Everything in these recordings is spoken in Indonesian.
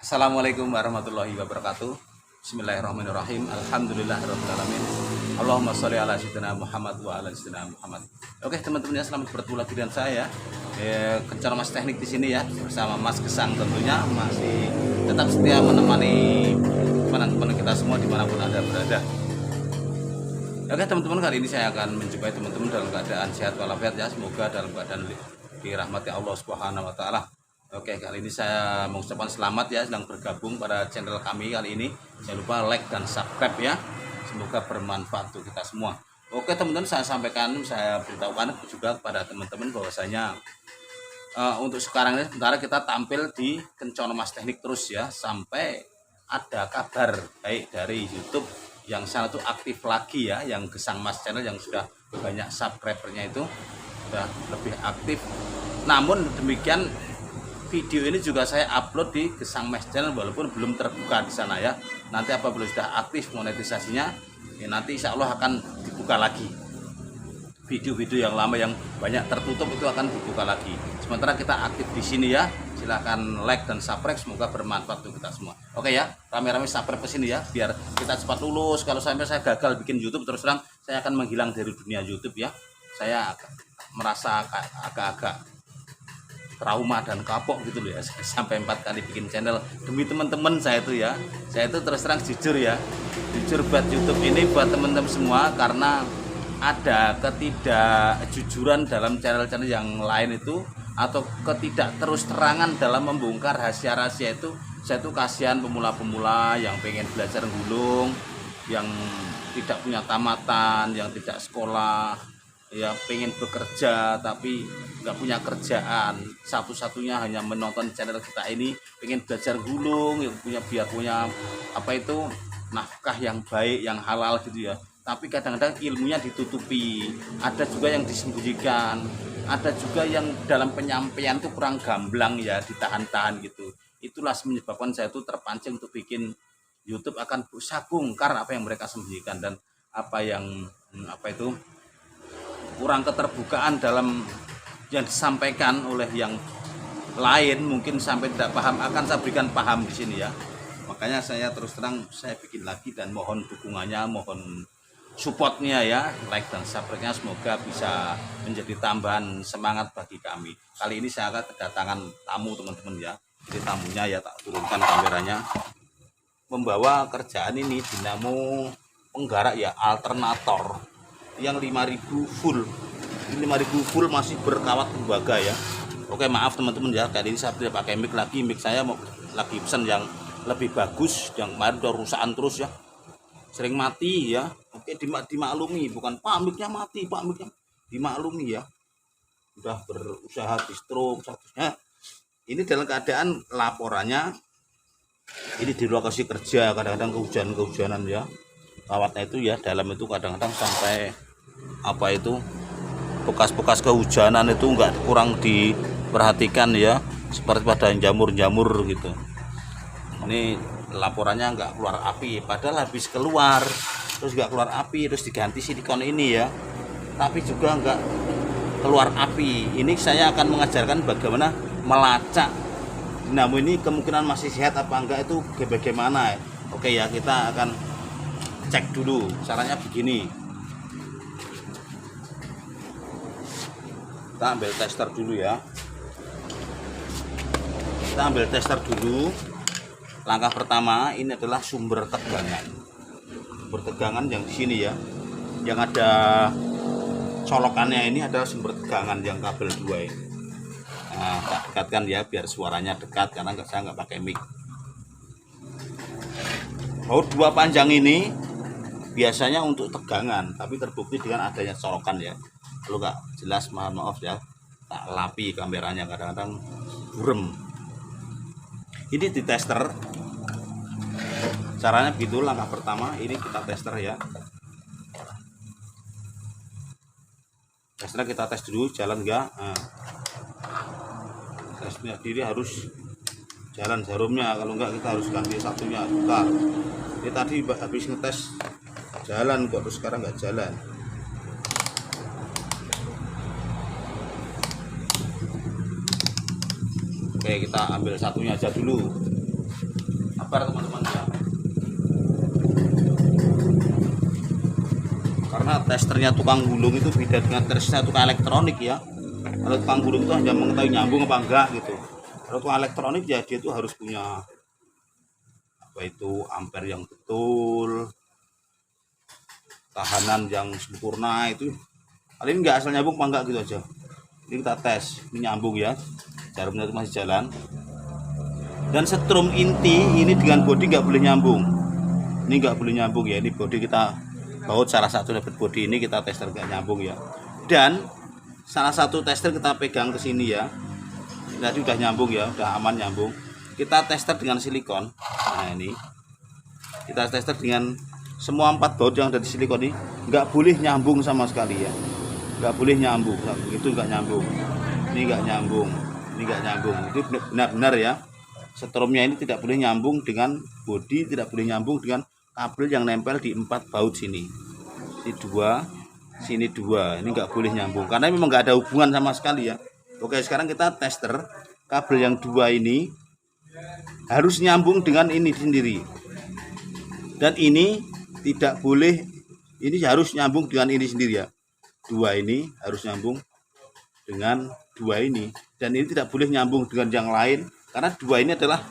Assalamualaikum warahmatullahi wabarakatuh. Bismillahirrahmanirrahim. Alhamdulillahirrahmanirrahim. Allahumma sholli ala sayyidina Muhammad wa ala sayyidina Muhammad. Oke teman-teman ya, selamat bertemu lagi dengan saya. Kencar Mas Teknik di sini ya, bersama Mas Gesang tentunya masih tetap setia menemani teman-teman kita semua dimanapun Anda berada. Oke teman-teman, kali ini saya akan menjumpai teman-teman dalam keadaan sehat walafiat ya, semoga dalam keadaan dirahmati Allah Subhanahu wa taala. Oke, kali ini saya mengucapkan selamat ya sedang bergabung pada channel kami kali ini. Jangan lupa like dan subscribe ya. Semoga bermanfaat untuk kita semua. Oke teman-teman, saya sampaikan, saya beritahukan juga kepada teman-teman bahwasanya untuk sekarang ini sementara kita tampil di Kencono Mas Teknik terus ya, sampai ada kabar baik dari YouTube yang sana tuh aktif lagi ya, yang Gesang Mas Channel yang sudah banyak subscribernya itu sudah lebih aktif. Namun demikian, video ini juga saya upload di Gesang Mas Channel walaupun belum terbuka di sana ya. Nanti apabila sudah aktif monetisasinya, ya nanti insya Allah akan dibuka lagi. Video-video yang lama yang banyak tertutup itu akan dibuka lagi. Sementara kita aktif di sini ya. Silahkan like dan subscribe, semoga bermanfaat untuk kita semua. Oke ya, rame-rame subscribe ke sini ya, biar kita cepat lulus. Kalau sampai saya gagal bikin YouTube, terus terang saya akan menghilang dari dunia YouTube ya. Saya merasa agak-agak trauma dan kapok gitu loh ya, saya sampai 4 kali bikin channel demi teman-teman saya itu ya. Saya itu terus terang jujur ya, jujur buat YouTube ini buat teman-teman semua, karena ada ketidakjujuran dalam channel-channel yang lain itu, atau ketidak terus terangan dalam membongkar rahasia-rahasia itu. Saya tuh kasihan pemula-pemula yang pengen belajar gulung, yang tidak punya tamatan, yang tidak sekolah ya, pengen bekerja tapi nggak punya kerjaan, satu-satunya hanya menonton channel kita ini, pengen belajar gulung yang biar punya apa itu, nafkah yang baik, yang halal gitu ya. Tapi kadang-kadang ilmunya ditutupi, ada juga yang disembunyikan, ada juga yang dalam penyampaian itu kurang gamblang ya, ditahan-tahan gitu. Itulah menyebabkan saya itu terpancing untuk bikin YouTube, akan berusaha bongkar apa yang mereka sembunyikan dan apa yang kurang keterbukaan dalam yang disampaikan oleh yang lain, mungkin sampai tidak paham, akan saya berikan paham di sini ya. Makanya saya terus terang saya bikin lagi, dan mohon dukungannya, mohon supportnya ya, like dan subscribe-nya, semoga bisa menjadi tambahan semangat bagi kami. Kali ini saya akan kedatangan tamu teman-teman ya. Jadi tamunya ya, tak turunkan kameranya, membawa kerjaan ini dinamo penggerak ya, alternator yang 5000 full. Ini 5000 full masih berkawat tembaga ya. Oke, maaf teman-teman ya, kali ini saya tidak pakai mic lagi. Mic saya mau lagi pesan yang lebih bagus, yang kemarin udah rusakan terus ya, sering mati ya. Oke, dimaklumi, bukan Pak micnya mati, Pak micnya dimaklumi ya. Udah berusaha di stroke statusnya. Ini dalam keadaan laporannya ini di lokasi kerja, kadang-kadang kehujanan ya. Kawatnya itu ya, dalam itu kadang-kadang sampai apa itu, bekas-bekas kehujanan itu enggak kurang diperhatikan ya, seperti pada jamur-jamur gitu. Ini laporannya enggak keluar api, padahal habis keluar terus enggak keluar api, terus diganti silikon ini ya, tapi juga enggak keluar api. Ini saya akan mengajarkan bagaimana melacak dinamo ini, kemungkinan masih sehat apa enggak itu bagaimana. Oke ya, kita akan cek dulu. Caranya begini, kita ambil tester dulu ya, kita ambil tester dulu. Langkah pertama ini adalah sumber tegangan. Sumber tegangan yang di sini ya, yang ada colokannya ini adalah sumber tegangan yang kabel 2 ini. Nah, tak dekatkan ya biar suaranya dekat, karena saya nggak pakai mic. Baut 2 panjang ini biasanya untuk tegangan, tapi terbukti dengan adanya colokan ya. Kalau nggak jelas maaf ya, tak lapi kameranya, kadang-kadang burem. Ini di tester, caranya begitu. Langkah pertama ini kita tester ya, testernya kita tes dulu jalan enggak. Nah, tesnya diri harus jalan jarumnya, kalau enggak kita harus ganti satunya, tukar. Ini tadi habis ngetes jalan kok, terus sekarang nggak jalan. Oke, kita ambil satunya aja dulu. sabar teman-teman ya, karena testernya tukang gulung itu beda dengan testernya tukang elektronik ya. Kalau tukang gulung itu hanya mengetahui nyambung apa enggak gitu. Kalau tukang elektronik ya dia itu harus punya apa itu ampere yang betul, tahanan yang sempurna itu. Kali ini enggak asal nyambung apa enggak gitu aja. Ini kita tes, ini nyambung ya, jarumnya itu masih jalan. Dan setrum inti ini dengan bodi nggak boleh nyambung. Ini nggak boleh nyambung ya. Ini bodi kita baut salah satu dapat bodi ini kita tester nggak nyambung ya. Dan salah satu tester kita pegang ke sini ya. Tadi udah nyambung ya, udah aman nyambung. Kita tester dengan silikon. Nah ini kita tester dengan semua 4 baut yang ada di silikon ini nggak boleh nyambung sama sekali ya. Nggak boleh nyambung. Itu nggak nyambung. Ini nggak nyambung. Ini nggak nyambung. Itu benar-benar ya. Setrumnya ini tidak boleh nyambung dengan bodi, tidak boleh nyambung dengan kabel yang nempel di 4 baut sini. Ini 2, sini 2. Ini nggak boleh nyambung karena memang nggak ada hubungan sama sekali ya. Oke, sekarang kita tester kabel yang 2 ini harus nyambung dengan ini sendiri. Dan ini tidak boleh, ini harus nyambung dengan ini sendiri ya. 2 ini harus nyambung dengan 2 ini, dan ini tidak boleh nyambung dengan yang lain. Karena 2 ini adalah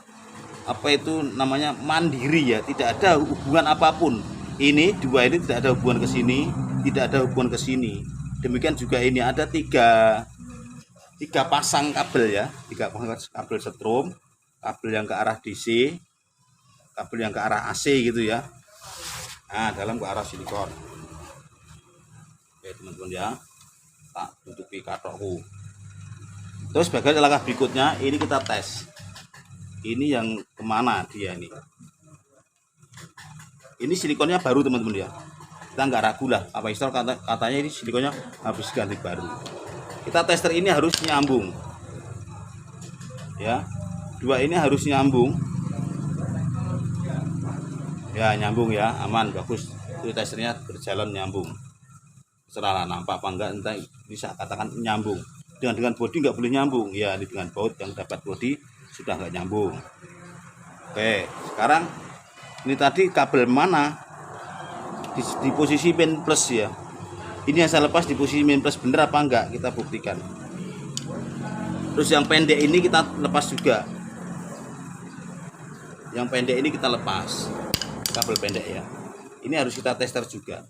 apa itu namanya mandiri ya, tidak ada hubungan apapun. Ini 2 ini tidak ada hubungan ke sini, tidak ada hubungan ke sini. Demikian juga ini ada tiga pasang kabel ya, 3 pasang kabel setrum, kabel yang ke arah DC, kabel yang ke arah AC gitu ya. Nah, dalam ke arah silikon. Oke teman-teman ya, tak tutupi katokku. Terus bagian langkah berikutnya ini kita tes. Ini yang kemana dia ini? Ini silikonnya baru teman-teman ya. Kita nggak ragu lah. Apa install katanya ini silikonnya habis ganti baru. Kita tester ini harus nyambung. Ya, 2 ini harus nyambung. Ya nyambung ya, aman bagus. Itu testernya berjalan nyambung. Serah nampak apa enggak, entah bisa katakan nyambung. Dengan bodi nggak boleh nyambung ya. Ini dengan baut yang dapat bodi sudah nggak nyambung. Oke, sekarang ini tadi kabel mana di posisi main plus ya. Ini yang saya lepas di posisi main plus, bener apa enggak kita buktikan. Terus yang pendek ini kita lepas juga. Yang pendek ini kita lepas, kabel pendek ya. Ini harus kita tester juga.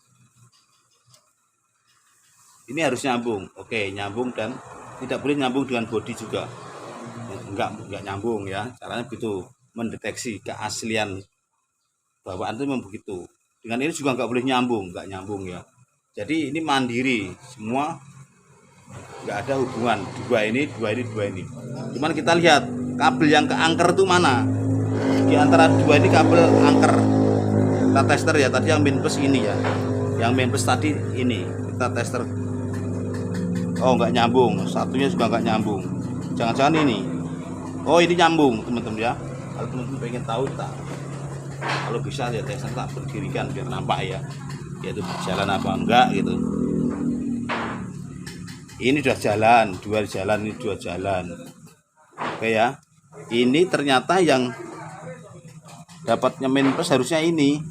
Ini harus nyambung. Oke, nyambung dan tidak boleh nyambung dengan bodi juga. Enggak nyambung ya. Caranya begitu, mendeteksi keaslian bawaan itu memang begitu. Dengan ini juga nggak boleh nyambung, nggak nyambung ya. Jadi ini mandiri, semua nggak ada hubungan. 2 ini. Cuman kita lihat kabel yang ke angker itu mana. Di antara 2 ini kabel angker. Kita tester ya, tadi yang main plus ini ya. Yang main plus tadi ini, kita tester. Oh nggak nyambung, satunya juga nggak nyambung. Jangan-jangan ini. Oh ini nyambung teman-teman ya. Kalau teman-teman pengen tahu tak, kalau bisa ya tester tak berdirikan biar nampak ya, yaitu berjalan apa enggak gitu. Ini sudah jalan, 2 jalan, ini 2 jalan. Oke ya. Ini ternyata yang dapatnya main plus harusnya ini.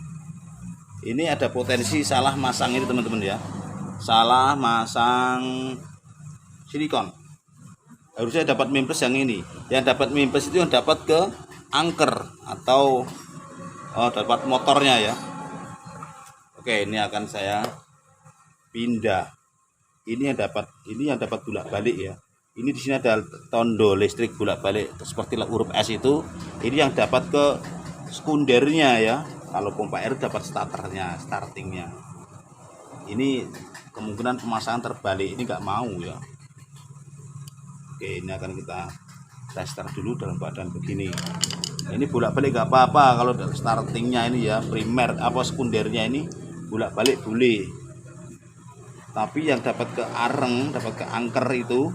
Ini ada potensi salah masang ini teman-teman ya. Salah masang silikon. Harusnya dapat main plus yang ini. Yang dapat main plus itu yang dapat ke angker atau dapat motornya ya. Oke, ini akan saya pindah. Ini yang dapat bolak-balik ya. Ini di sini ada tondo listrik bolak-balik seperti huruf S itu. Ini yang dapat ke sekundernya ya. Kalau pompa air dapat startingnya. Ini kemungkinan pemasangan terbalik, ini nggak mau ya. Oke, ini akan kita tester dulu dalam keadaan begini. Ini bolak-balik nggak apa-apa kalau startingnya ini ya, primer apa sekundernya ini bolak-balik boleh. Tapi yang dapat ke areng, dapat ke angker itu,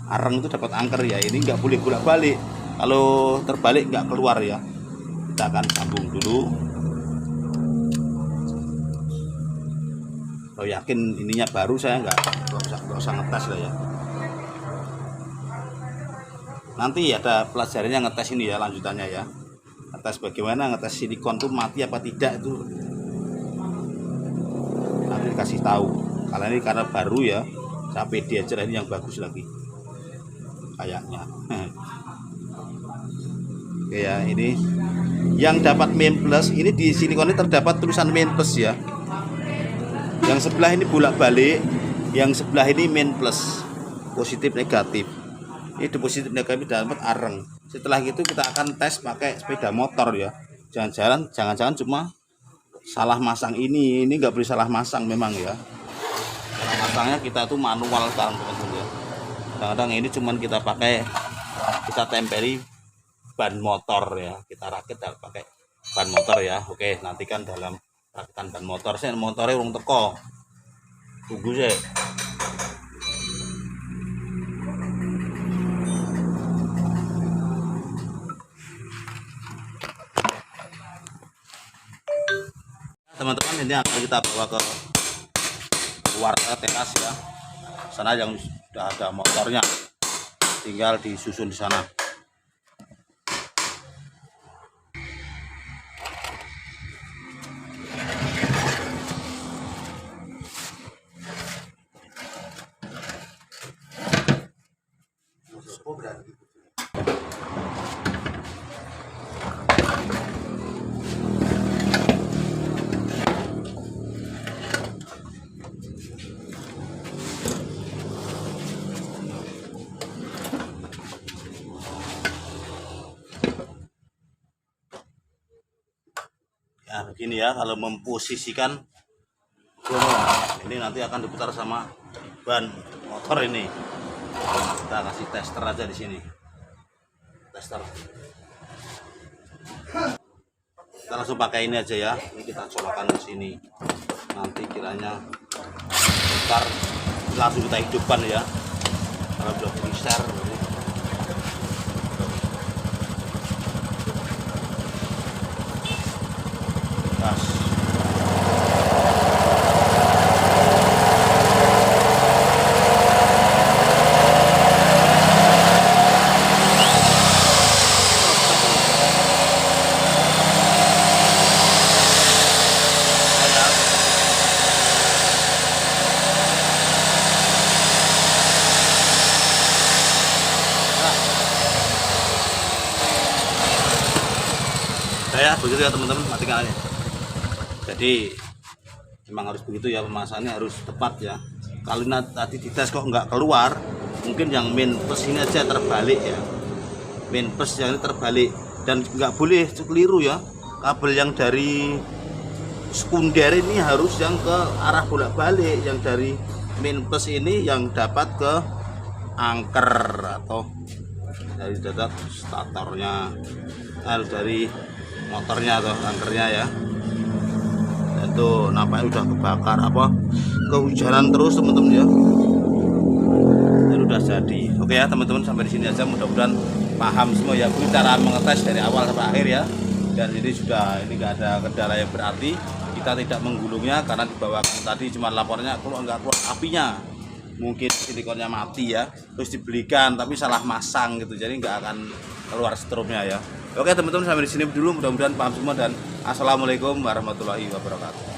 areng itu dapat angker ya, ini nggak boleh bolak-balik. Kalau terbalik nggak keluar ya. Kita akan sambung dulu. Kalau yakin ininya baru, saya nggak usah ngetes lah ya. Nanti ada pelajarannya ngetes ini ya, lanjutannya ya. Ngetes bagaimana, ngetes silikon tuh mati apa tidak itu nanti dikasih tahu. Kalian ini karena baru ya, saya pede aja ini yang bagus lagi kayaknya. Oke ya, ini yang dapat main plus, ini di silikon ini terdapat tulisan main plus ya. Yang sebelah ini bolak-balik, yang sebelah ini main plus, positif negatif. Ini di positif negatif dapat areng. Setelah itu kita akan tes pakai sepeda motor ya. Jangan-jangan cuma salah masang ini nggak boleh salah masang memang ya. Masangnya kita tuh manual sekarang teman-teman ya. Kadang-kadang ini cuman kita tempeli ban motor ya, kita rakit pakai ban motor ya. Oke, nantikan dalam rakitan ban motor. Saya motornya urung teko, tunggu saya. Teman-teman, ini akan kita bawa ke luar teras ya, sana yang sudah ada motornya, tinggal disusun di sana. Ya begini ya, kalau memposisikan ini nanti akan diputar sama ban motor ini. Kita kasih tester aja di sini, tester. Kita langsung pakai ini aja ya. Ini kita colokkan di sini. Nanti kiranya putar, langsung kita hidupkan ya. Kalau udah geser. Ya begitu ya teman-teman, matikan aja. Jadi memang harus begitu ya, pemasangannya harus tepat ya. Kalau tadi dites kok nggak keluar, mungkin yang main plus ini aja terbalik ya, main plus yang ini terbalik, dan nggak boleh keliru ya. Kabel yang dari sekunder ini harus yang ke arah bolak-balik, yang dari main plus ini yang dapat ke angker atau dari dadak statornya, harus dari motornya atau angkernya ya. Itu nampaknya udah kebakar apa kehujanan terus teman-teman ya. Dan udah jadi. Oke ya teman-teman, sampai di sini aja, mudah-mudahan paham semua ya Bu cara mengetes dari awal sampai akhir ya. Dan ini nggak ada kendala yang berarti. Kita tidak menggulungnya karena dibawakan tadi cuma lapornya nggak keluar apinya. Mungkin silikonnya mati ya, terus dibelikan tapi salah masang gitu, jadi nggak akan keluar strobnya ya. Oke teman-teman, sampai di sini dulu, mudah-mudahan paham semua dan assalamualaikum warahmatullahi wabarakatuh.